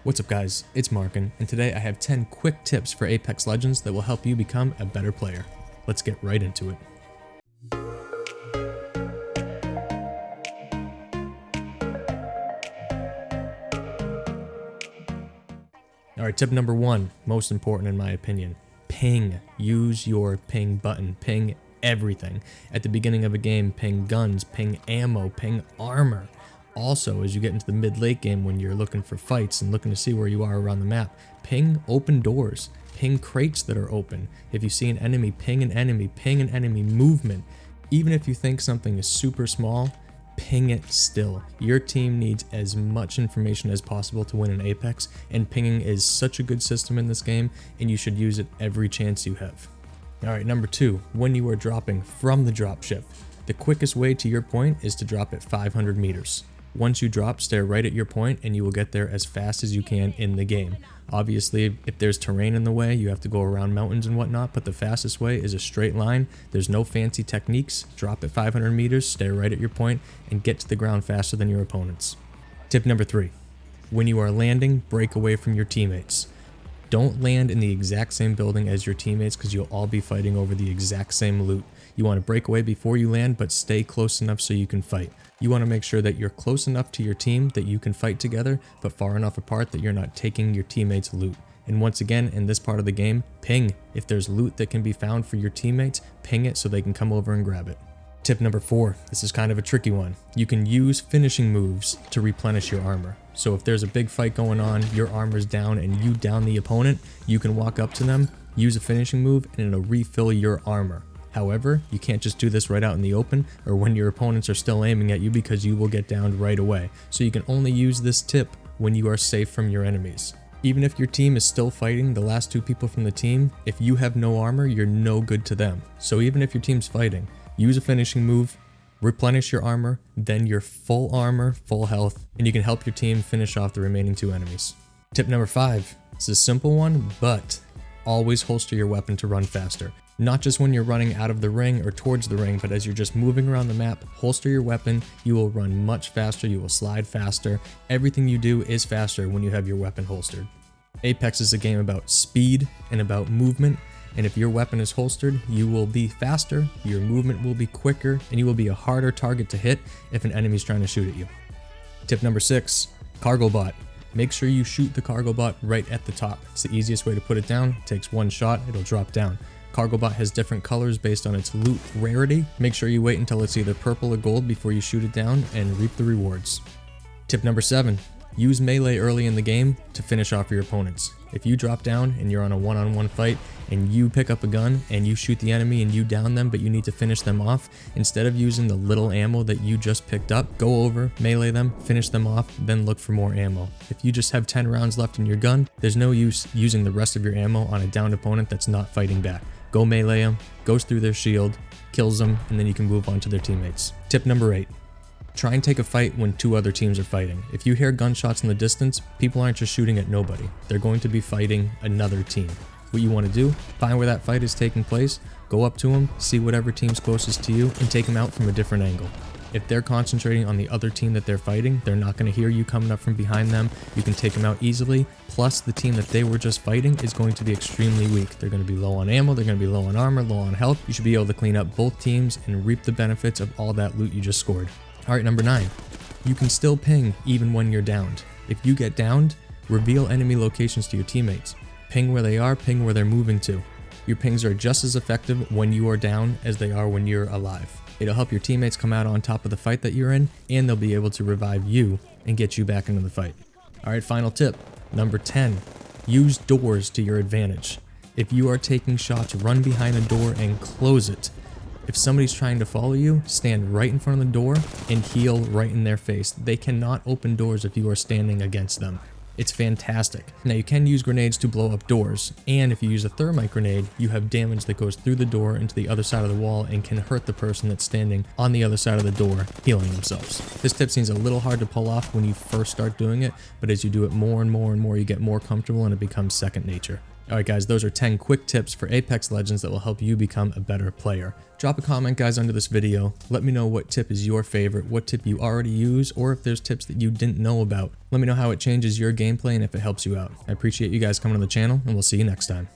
What's up guys, it's Markin, and today I have 10 quick tips for Apex Legends that will help you become a better player. Let's get right into it. Alright, tip number 1, most important in my opinion. Ping. Use your ping button. Ping everything. At the beginning of a game, ping guns, ping ammo, ping armor. Also, as you get into the mid-late game when you're looking for fights and looking to see where you are around the map, ping open doors, ping crates that are open. If you see an enemy, ping an enemy movement. Even if you think something is super small, ping it still. Your team needs as much information as possible to win in Apex, and pinging is such a good system in this game, and you should use it every chance you have. Alright, number 2, when you are dropping from the dropship, the quickest way to your point is to drop at 500 meters. Once you drop, stare right at your point and you will get there as fast as you can in the game. Obviously, if there's terrain in the way, you have to go around mountains and whatnot, but the fastest way is a straight line. There's no fancy techniques. Drop at 500 meters, stare right at your point, and get to the ground faster than your opponents. Tip number 3, when you are landing, break away from your teammates. Don't land in the exact same building as your teammates because you'll all be fighting over the exact same loot. You want to break away before you land, but stay close enough so you can fight. You want to make sure that you're close enough to your team that you can fight together, but far enough apart that you're not taking your teammates' loot. And once again, in this part of the game, ping. If there's loot that can be found for your teammates, ping it so they can come over and grab it. Tip number 4, this is kind of a tricky one. You can use finishing moves to replenish your armor. So if there's a big fight going on, your armor's down and you down the opponent, you can walk up to them, use a finishing move, and it'll refill your armor. However, you can't just do this right out in the open or when your opponents are still aiming at you because you will get downed right away. So you can only use this tip when you are safe from your enemies. Even if your team is still fighting the last 2 people from the team, if you have no armor, you're no good to them. So even if your team's fighting, use a finishing move, replenish your armor, then your full armor, full health, and you can help your team finish off the remaining 2 enemies. Tip number 5, it's a simple one, but always holster your weapon to run faster. Not just when you're running out of the ring or towards the ring, but as you're just moving around the map, holster your weapon, you will run much faster, you will slide faster. Everything you do is faster when you have your weapon holstered. Apex is a game about speed and about movement, and if your weapon is holstered, you will be faster, your movement will be quicker, and you will be a harder target to hit if an enemy's trying to shoot at you. Tip number 6, cargo bot. Make sure you shoot the cargo bot right at the top. It's the easiest way to put it down. It takes 1 shot, it'll drop down. Cargo bot has different colors based on its loot rarity. Make sure you wait until it's either purple or gold before you shoot it down and reap the rewards. Tip number 7, use melee early in the game to finish off your opponents. If you drop down and you're on a one-on-one fight and you pick up a gun and you shoot the enemy and you down them but you need to finish them off, instead of using the little ammo that you just picked up, go over, melee them, finish them off, then look for more ammo. If you just have 10 rounds left in your gun, there's no use using the rest of your ammo on a downed opponent that's not fighting back. Go melee them, goes through their shield, kills them, and then you can move on to their teammates. Tip number 8. Try and take a fight when 2 other teams are fighting. If you hear gunshots in the distance, people aren't just shooting at nobody. They're going to be fighting another team. What you want to do, find where that fight is taking place, go up to them, see whatever team's closest to you, and take them out from a different angle. If they're concentrating on the other team that they're fighting, they're not going to hear you coming up from behind them. You can take them out easily. Plus, the team that they were just fighting is going to be extremely weak. They're going to be low on ammo, they're going to be low on armor, low on health. You should be able to clean up both teams and reap the benefits of all that loot you just scored. Alright, number 9. You can still ping even when you're downed. If you get downed, reveal enemy locations to your teammates. Ping where they are, ping where they're moving to. Your pings are just as effective when you are down as they are when you're alive. It'll help your teammates come out on top of the fight that you're in, and they'll be able to revive you and get you back into the fight. Alright, final tip. Number 10. Use doors to your advantage. If you are taking shots, run behind a door and close it. If somebody's trying to follow you, stand right in front of the door and heal right in their face. They cannot open doors if you are standing against them. It's fantastic. Now you can use grenades to blow up doors, and if you use a thermite grenade, you have damage that goes through the door into the other side of the wall and can hurt the person that's standing on the other side of the door, healing themselves. This tip seems a little hard to pull off when you first start doing it, but as you do it more and more and more, you get more comfortable and it becomes second nature. Alright guys, those are 10 quick tips for Apex Legends that will help you become a better player. Drop a comment guys under this video. Let me know what tip is your favorite, what tip you already use, or if there's tips that you didn't know about. Let me know how it changes your gameplay and if it helps you out. I appreciate you guys coming on the channel, and we'll see you next time.